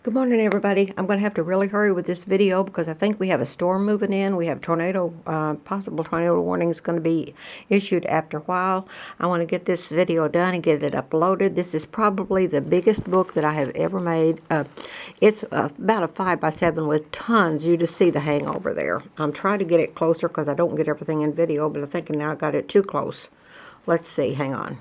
Good morning, everybody. I'm going to have to really hurry with this video because I think we have a storm moving in. We have possible tornado warnings going to be issued after a while. I want to get this video done and get it uploaded. This is probably the biggest book that I have ever made. It's about a 5x7 with tons. You just see the hangover there. I'm trying to get it closer because I don't get everything in video, but I think now I got it too close. Let's see. Hang on.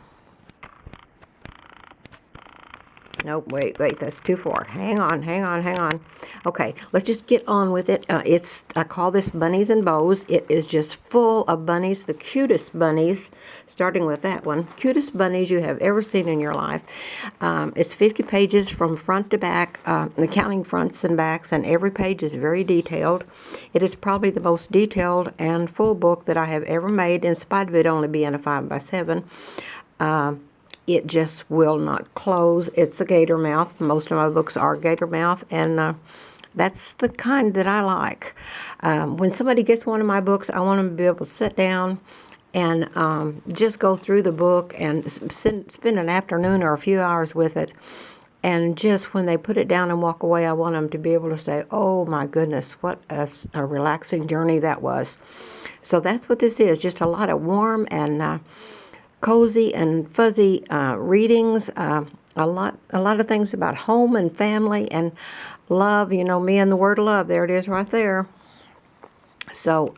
Nope, wait, that's too far. Hang on. Okay, let's just get on with it. I call this Bunnies and Bows. It is just full of bunnies, the cutest bunnies, starting with that one. Cutest bunnies you have ever seen in your life. It's 50 pages from front to back, counting fronts and backs, and every page is very detailed. It is probably the most detailed and full book that I have ever made, in spite of it only being a 5x7. It just will not close. It's a gator mouth. Most of my books are gator mouth, and that's the kind that I like. When somebody gets one of my books, I want them to be able to sit down and just go through the book and spend an afternoon or a few hours with it. And just when they put it down and walk away, I want them to be able to say, oh my goodness, what a relaxing journey that was. So that's what this is, just a lot of warm and cozy and fuzzy readings, a lot of things about home and family and love. You know me and the word love. There it is right there. So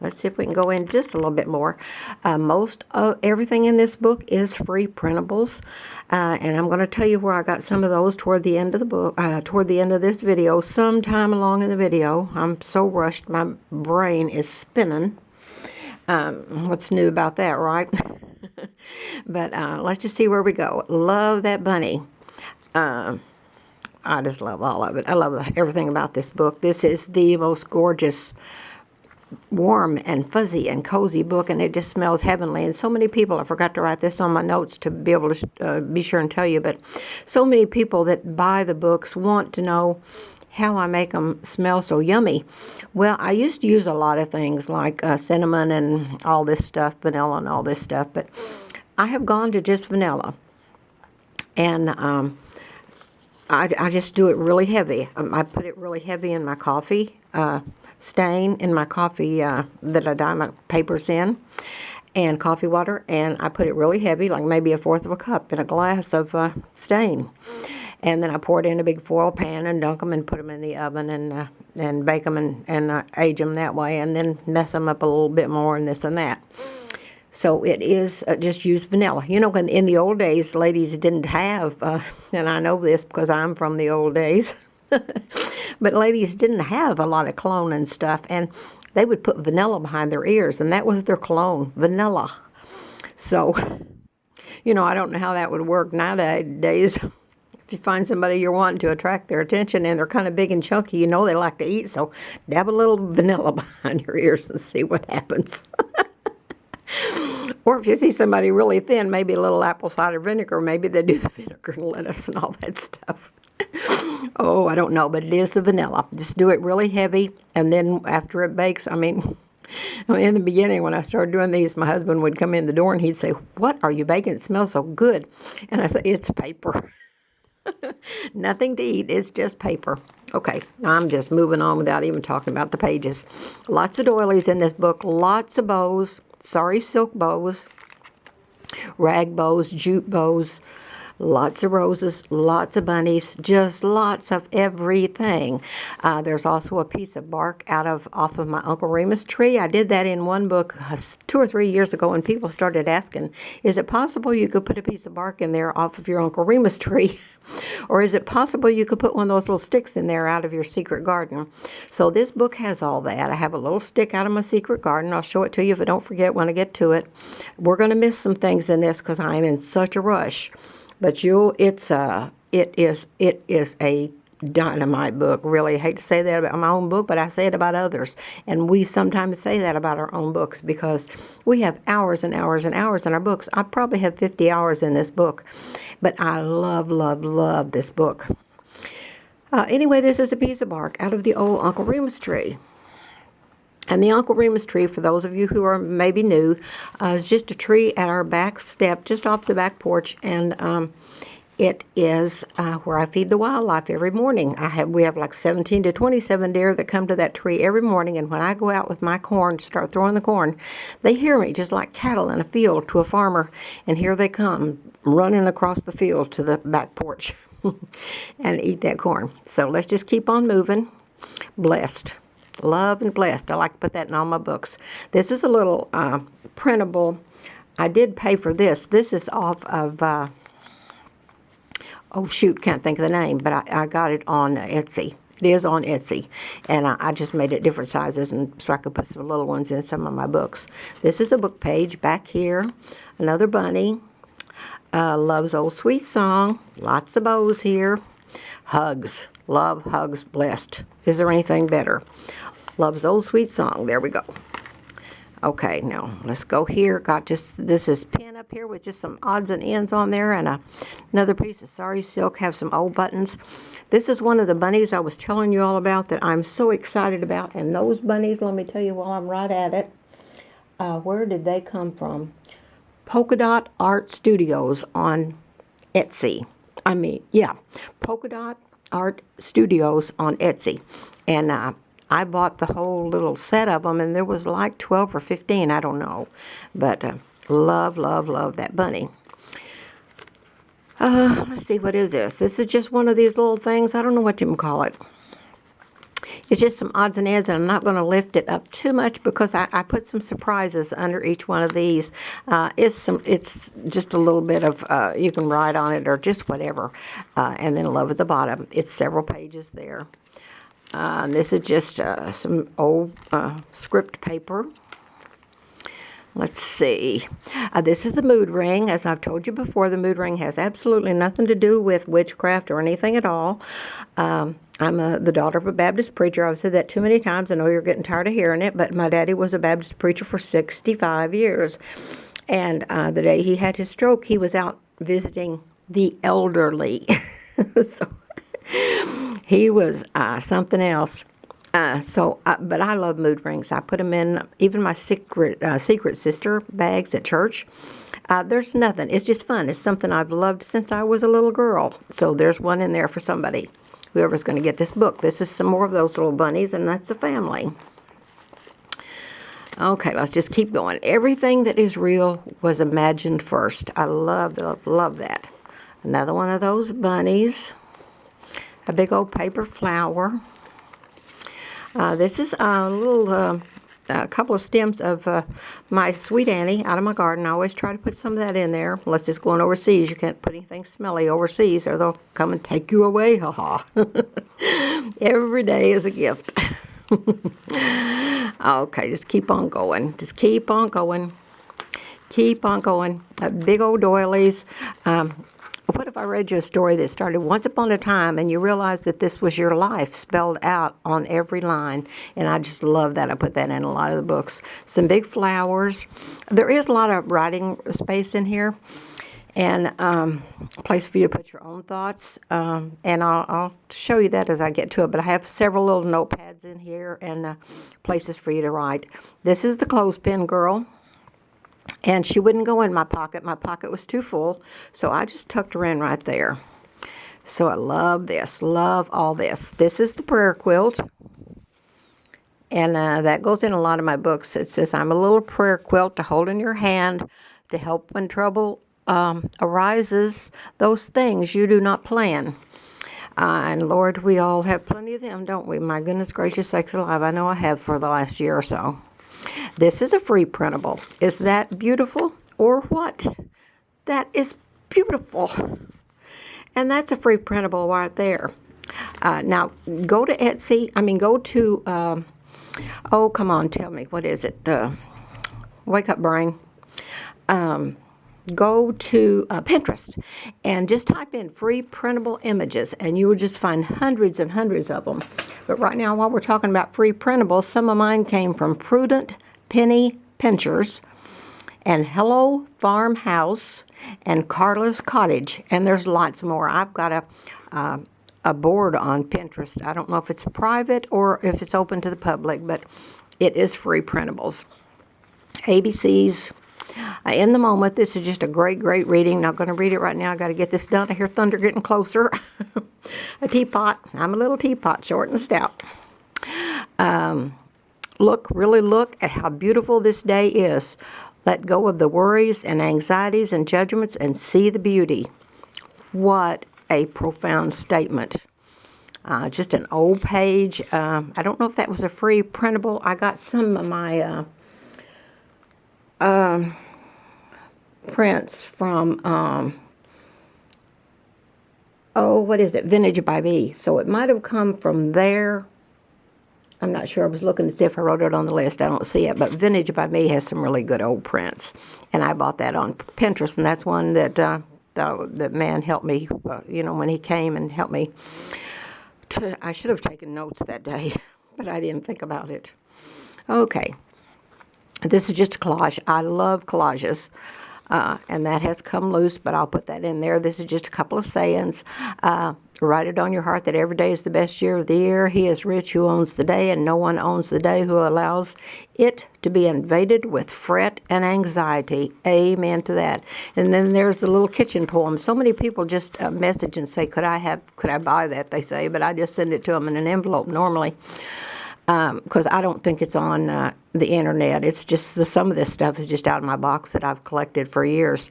let's see if we can go in just a little bit more. Most of everything in this book is free printables, and I'm going to tell you where I got some of those toward the end of the book, toward the end of this video, sometime along in the video. I'm so rushed, my brain is spinning. What's new about that, right? But let's just see where we go. Love that bunny. I just love all of it. I love everything about this book. This is the most gorgeous, warm and fuzzy and cozy book, and it just smells heavenly. And so many people, I forgot to write this on my notes to be able to be sure and tell you, but so many people that buy the books want to know how I make them smell so yummy. Well, I used to use a lot of things like cinnamon and all this stuff, vanilla and all this stuff, but I have gone to just vanilla. And I just do it really heavy. I put it really heavy in my coffee stain, in my coffee that I dye my papers in, and coffee water, and I put it really heavy, like maybe 1/4 of a cup in a glass of stain. And then I pour it in a big foil pan and dunk them and put them in the oven and bake them and age them that way, and then mess them up a little bit more and this and that. So it is just use vanilla. You know, in the old days, ladies didn't have, and I know this because I'm from the old days, but ladies didn't have a lot of cologne and stuff, and they would put vanilla behind their ears, and that was their cologne, vanilla. So, you know, I don't know how that would work nowadays. If you find somebody you're wanting to attract their attention and they're kind of big and chunky, you know they like to eat, so dab a little vanilla behind your ears and see what happens. Or if you see somebody really thin, maybe a little apple cider vinegar. Maybe they do the vinegar and lettuce and all that stuff. Oh, I don't know, but it is the vanilla. Just do it really heavy, and then after it bakes, I mean, in the beginning when I started doing these, my husband would come in the door and he'd say, "What are you baking? It smells so good." And I said, "It's paper." Nothing to eat, it's just paper. Okay, I'm just moving on without even talking about the pages. Lots of doilies in this book, lots of bows, sorry silk bows, rag bows, jute bows, lots of roses, lots of bunnies, just lots of everything. There's also a piece of bark off of my Uncle Remus tree. I did that in one book 2 or 3 years ago, and people started asking, is it possible you could put a piece of bark in there off of your Uncle Remus tree? Or is it possible you could put one of those little sticks in there out of your secret garden? So this book has all that. I have a little stick out of my secret garden. I'll show it to you if I don't forget when I get to it. We're going to miss some things in this because I'm in such a rush. But it is a dynamite book. Really, I hate to say that about my own book, but I say it about others. And we sometimes say that about our own books because we have hours and hours and hours in our books. I probably have 50 hours in this book, but I love, love, love this book. Anyway, this is a piece of bark out of the old Uncle Remus tree. And the Uncle Remus tree, for those of you who are maybe new, is just a tree at our back step, just off the back porch. And It is where I feed the wildlife every morning. We have like 17 to 27 deer that come to that tree every morning, and when I go out with my corn, start throwing the corn, they hear me just like cattle in a field to a farmer, and here they come running across the field to the back porch and eat that corn. So let's just keep on moving. Blessed. Love and blessed. I like to put that in all my books. This is a little printable. I did pay for this. This is off of... oh shoot, can't think of the name, but I got it on Etsy. It is on Etsy, and I just made it different sizes, and so I could put some little ones in some of my books. This is a book page back here. Another bunny. Loves Old Sweet Song. Lots of bows here. Hugs. Love, hugs, blessed. Is there anything better? Loves Old Sweet Song. There we go. Okay, now let's go here. Got this is pin up here with just some odds and ends on there, and another piece of sari silk. Have some old buttons. This is one of the bunnies I was telling you all about that I'm so excited about. And those bunnies, let me tell you while I'm right at it, where did they come from? Polka Dot Art Studios on Etsy. Polka Dot Art Studios on Etsy, and I bought the whole little set of them, and there was like 12 or 15, I don't know. But love, love, love that bunny. Let's see, what is this? This is just one of these little things. I don't know what you can call it. It's just some odds and ends, and I'm not going to lift it up too much because I put some surprises under each one of these. It's just a little bit of, you can write on it or just whatever. And then love at the bottom. It's several pages there. This is just some old script paper. Let's see. This is the mood ring. As I've told you before, the mood ring has absolutely nothing to do with witchcraft or anything at all. I'm the daughter of a Baptist preacher. I've said that too many times. I know you're getting tired of hearing it, but my daddy was a Baptist preacher for 65 years. And the day he had his stroke, he was out visiting the elderly. So he was something else. But I love mood rings. I put them in even my secret sister bags at church. There's nothing. It's just fun. It's something I've loved since I was a little girl. So there's one in there for somebody, whoever's going to get this book. This is some more of those little bunnies, and that's a family. Okay, let's just keep going. Everything that is real was imagined first. I love, love, love that. Another one of those bunnies. A big old paper flower. This is a little, a couple of stems of my Sweet Annie out of my garden. I always try to put some of that in there. Unless it's going overseas. You can't put anything smelly overseas or they'll come and take you away. Ha-ha. Every day is a gift. Okay, just keep on going. Just keep on going. Keep on going. Big old doilies. What if I read you a story that started once upon a time and you realized that this was your life spelled out on every line? And I just love that. I put that in a lot of the books. Some big flowers. There is a lot of writing space in here. And a place for you to put your own thoughts. And I'll show you that as I get to it. But I have several little notepads in here and places for you to write. This is the clothespin girl. And she wouldn't go in my pocket. My pocket was too full. So I just tucked her in right there. So I love this. Love all this. This is the prayer quilt. And that goes in a lot of my books. It says, I'm a little prayer quilt to hold in your hand to help when trouble arises, those things you do not plan. And Lord, we all have plenty of them, don't we? My goodness gracious sakes alive. I know I have for the last year or so. This is a free printable. Is that beautiful or what? That is beautiful. And that's a free printable right there. Now, go to Etsy. Go to, oh, come on, tell me. What is it? Wake up, brain. Go to Pinterest and just type in free printable images and you will just find hundreds and hundreds of them. But right now, while we're talking about free printables, some of mine came from Prudent Penny Pinchers and Hello Farmhouse and Carla's Cottage. And there's lots more. I've got a board on Pinterest. I don't know if it's private or if it's open to the public, but it is free printables. ABCs. In the moment, this is just a great, great reading. Not going to read it right now. I got to get this done. I hear thunder getting closer. A teapot. I'm a little teapot, short and stout. Really look at how beautiful this day is. Let go of the worries and anxieties and judgments and see the beauty. What a profound statement. Just an old page. I don't know if that was a free printable. I got some of my prints from, what is it? Vintage by Me. So it might have come from there. I'm not sure. I was looking to see if I wrote it on the list. I don't see it. But Vintage by Me has some really good old prints. And I bought that on Pinterest. And that's one that that man helped me, when he came and helped me. I should have taken notes that day, but I didn't think about it. Okay. This is just a collage. I love collages. And that has come loose, but I'll put that in there. This is just a couple of sayings. Write it on your heart that every day is the best year of the year. He is rich who owns the day, and no one owns the day who allows it to be invaded with fret and anxiety. Amen to that. And then there's the little kitchen poem. So many people just message and say, could I buy that, they say, but I just send it to them in an envelope normally. Because I don't think it's on the internet. It's just some of this stuff is just out of my box that I've collected for years.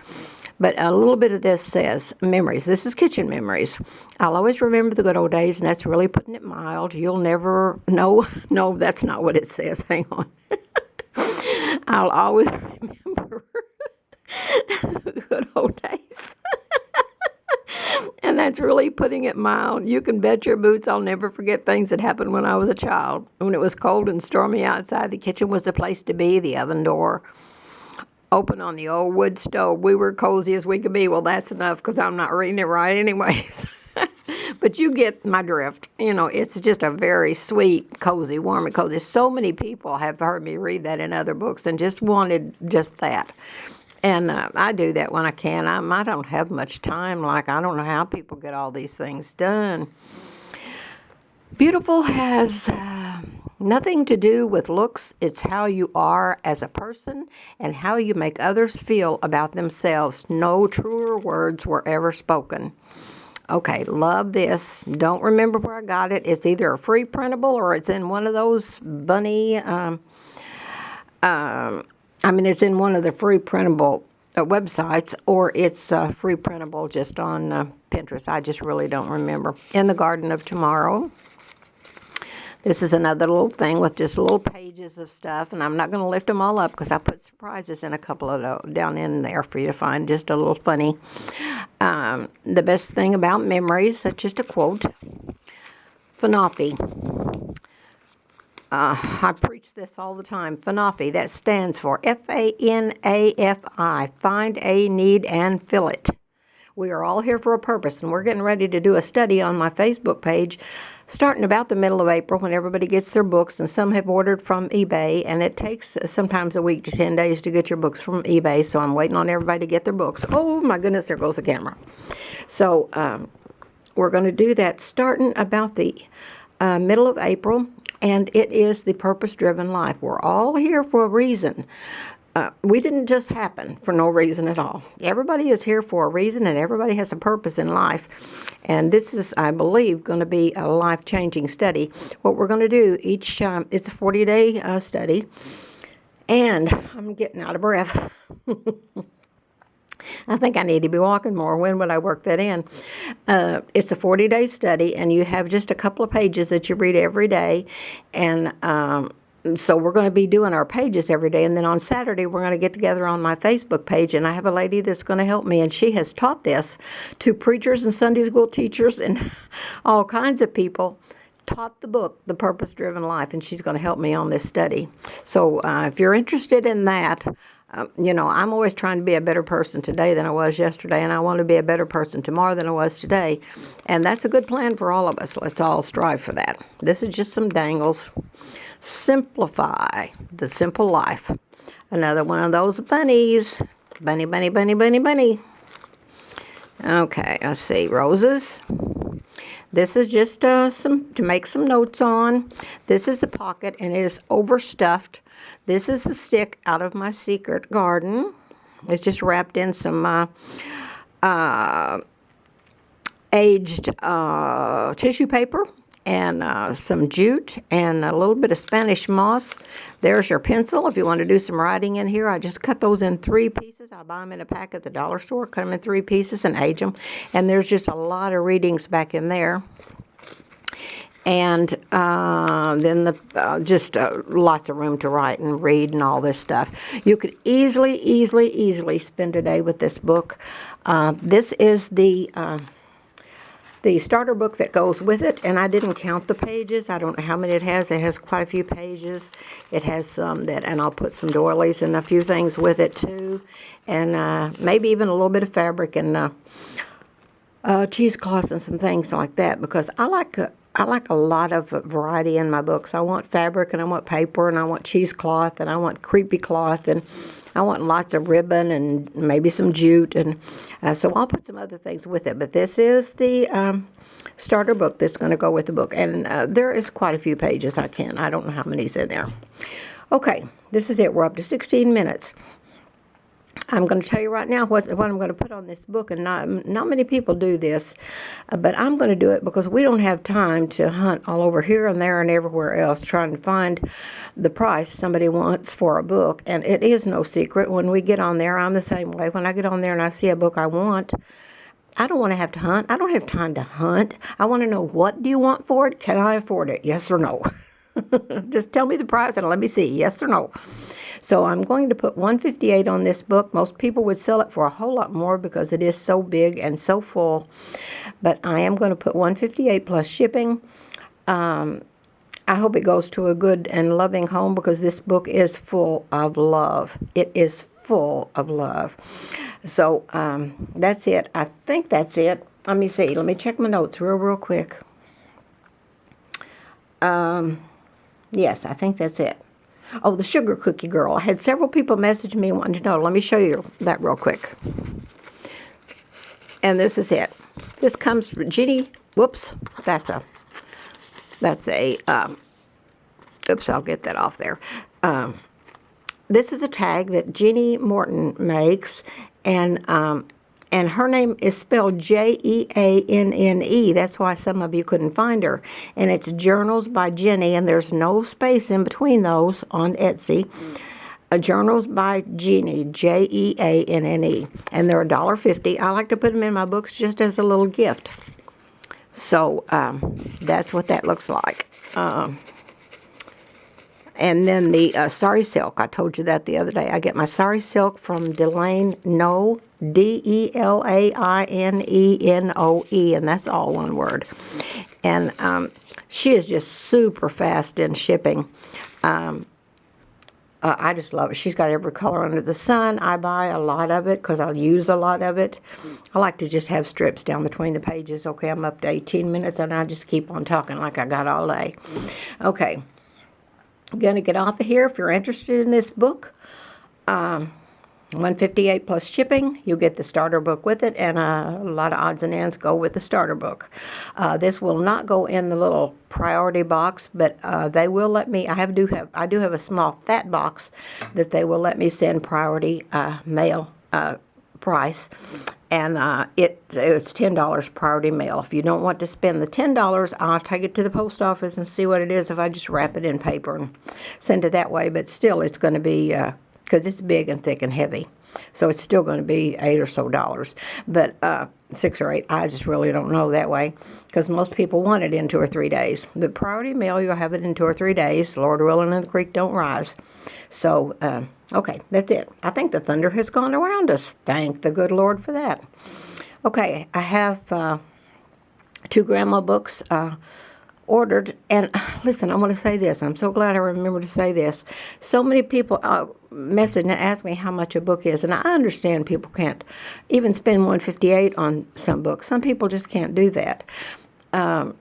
But a little bit of this says, memories. This is kitchen memories. I'll always remember the good old days, and that's really putting it mild. You'll never know. No, that's not what it says. Hang on. I'll always remember the good old days. And that's really putting it mild. You can bet your boots I'll never forget things that happened when I was a child. When it was cold and stormy outside, the kitchen was the place to be, the oven door open on the old wood stove. We were cozy as we could be. Well, that's enough because I'm not reading it right anyways. But you get my drift. It's just a very sweet, cozy, warm and cozy. So many people have heard me read that in other books and just wanted just that. And I do that when I can. I don't have much time. I don't know how people get all these things done. Beautiful has nothing to do with looks. It's how you are as a person and how you make others feel about themselves. No truer words were ever spoken. Okay, love this. Don't remember where I got it. It's either a free printable or it's in one of those bunny... it's in one of the free printable websites, or it's free printable just on Pinterest. I just really don't remember. In the Garden of Tomorrow. This is another little thing with just little pages of stuff, and I'm not going to lift them all up because I put surprises in a couple of those down in there for you to find. Just a little funny. The best thing about memories, that's just a quote. Fanafi. I preach this all the time. Fanafi, that stands for F-A-N-A-F-I. Find a need and fill it. We are all here for a purpose, and we're getting ready to do a study on my Facebook page starting about the middle of April when everybody gets their books, and some have ordered from eBay, and it takes sometimes a week to 10 days to get your books from eBay, so I'm waiting on everybody to get their books. Oh, my goodness, there goes the camera. So we're going to do that starting about the middle of April, and it is the purpose-driven life. We're all here for a reason. We didn't just happen for no reason at all. Everybody is here for a reason, and everybody has a purpose in life. And this is, I believe, going to be a life-changing study. What we're going to do each, it's a 40-day study, and I'm getting out of breath. I think I need to be walking more. When would I work that in? It's a 40-day study, and you have just a couple of pages that you read every day, and so we're going to be doing our pages every day, and then on Saturday we're going to get together on my Facebook page, and I have a lady that's going to help me, and she has taught this to preachers and Sunday school teachers and all kinds of people, taught the book, The Purpose-Driven Life, and she's going to help me on this study. So if you're interested in that, I'm always trying to be a better person today than I was yesterday, and I want to be a better person tomorrow than I was today, and that's a good plan for all of us. Let's all strive for that. This is just some dangles. Simplify the simple life. Another one of those bunnies. Bunny, bunny, bunny, bunny, bunny. Okay, let's see. Roses. This is just some to make some notes on. This is the pocket, and it is overstuffed. This is the stick out of my secret garden. It's just wrapped in some aged tissue paper and some jute and a little bit of Spanish moss. There's your pencil if you want to do some writing in here. I just cut those in 3 pieces. I buy them in a pack at the dollar store, cut them in 3 pieces and age them. And there's just a lot of readings back in there. And then just lots of room to write and read and all this stuff. You could easily spend a day with this book. This is the starter book that goes with it, and I didn't count the pages. I don't know how many it has. It has quite a few pages. It has some that, and I'll put some doilies and a few things with it too, and maybe even a little bit of fabric and cheesecloth and some things like that, because I like a lot of variety in my books. I want fabric, and I want paper, and I want cheesecloth, and I want creepy cloth, and I want lots of ribbon and maybe some jute, and so I'll put some other things with it. But this is the starter book that's going to go with the book, and there is quite a few pages. I don't know how many's in there. Okay, this is it. We're up to 16 minutes. I'm going to tell you right now what I'm going to put on this book, and not many people do this, but I'm going to do it because we don't have time to hunt all over here and there and everywhere else trying to find the price somebody wants for a book. And it is no secret when we get on there. I'm the same way. When I get on there and I see a book I want, I don't want to have to hunt. I don't have time to hunt. I want to know, what do you want for it? Can I afford it? Yes or no? Just tell me the price and let me see. Yes or no? So I'm going to put $158 on this book. Most people would sell it for a whole lot more because it is so big and so full. But I am going to put $158 plus shipping. I hope it goes to a good and loving home, because this book is full of love. It is full of love. So that's it. I think that's it. Let me see. Let me check my notes real quick. Yes, I think that's it. Oh, the sugar cookie girl. I had several people message me wanting to know. Let me show you that real quick. And this is it. This comes from Ginny. Whoops. That's a, oops, I'll get that off there. This is a tag that Jeannie Morton makes, and her name is spelled Jeanne. That's why some of you couldn't find her. And it's Journals by Jenny, and there's no space in between those on Etsy. Journals by Jeannie, Jeanne. And they're $1.50. I like to put them in my books just as a little gift. So that's what that looks like. And then the sari silk, I told you that the other day. I get my sari silk from Delaine Noe, Delainenoe, and that's all one word. And she is just super fast in shipping. I just love it. She's got every color under the sun. I buy a lot of it because I'll use a lot of it. I like to just have strips down between the pages. Okay, I'm up to 18 minutes, and I just keep on talking like I got all day. Okay. I'm going to get off of here. If you're interested in this book, $158 plus shipping. You get the starter book with it, and a lot of odds and ends go with the starter book. This will not go in the little priority box, but they will let me. I do have a small fat box that they will let me send priority mail price. And it's $10 priority mail. If you don't want to spend the $10, I'll take it to the post office and see what it is if I just wrap it in paper and send it that way. But still, it's going to be, because it's big and thick and heavy, so it's still going to be $8 or so. But 6 or 8, I just really don't know that way, because most people want it in 2 or 3 days. The priority mail, you'll have it in 2 or 3 days. Lord willing, and the creek don't rise. So, okay, that's it. I think the thunder has gone around us. Thank the good Lord for that. Okay, I have 2 grandma books ordered. And listen, I want to say this. I'm so glad I remembered to say this. So many people message and ask me how much a book is. And I understand people can't even spend $158 on some books. Some people just can't do that. I'm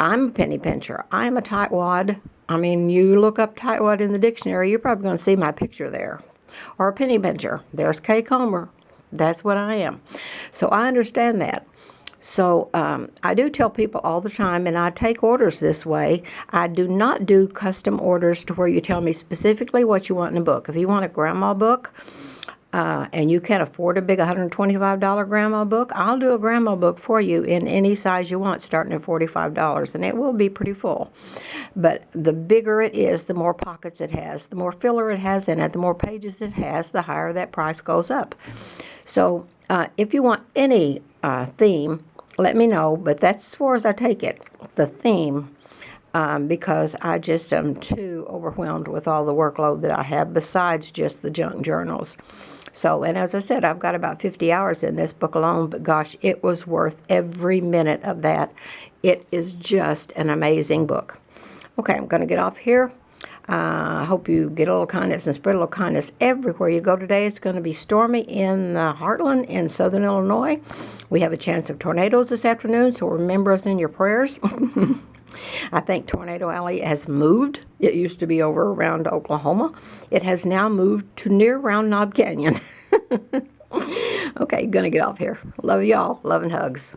a penny pincher. I'm a tightwad. I mean, you look up tightwad in the dictionary, you're probably going to see my picture there. Or a penny pincher. There's Kay Comer. That's what I am. So I understand that. So I do tell people all the time, and I take orders this way. I do not do custom orders to where you tell me specifically what you want in a book. If you want a grandma book, and you can't afford a big $125 grandma book, I'll do a grandma book for you in any size you want, starting at $45, and it will be pretty full. But the bigger it is, the more pockets it has, the more filler it has in it, the more pages it has, the higher that price goes up. So if you want any theme, let me know, but that's as far as I take it, the theme. Because I just am too overwhelmed with all the workload that I have besides just the junk journals. So, and as I said, I've got about 50 hours in this book alone, but gosh, it was worth every minute of that. It is just an amazing book. Okay, I'm going to get off here. I hope you get a little kindness and spread a little kindness everywhere you go today. It's going to be stormy in Heartland in southern Illinois. We have a chance of tornadoes this afternoon, so remember us in your prayers. I think Tornado Alley has moved. It used to be over around Oklahoma. It has now moved to near Round Knob Canyon. Okay, gonna get off here. Love y'all. Love and hugs.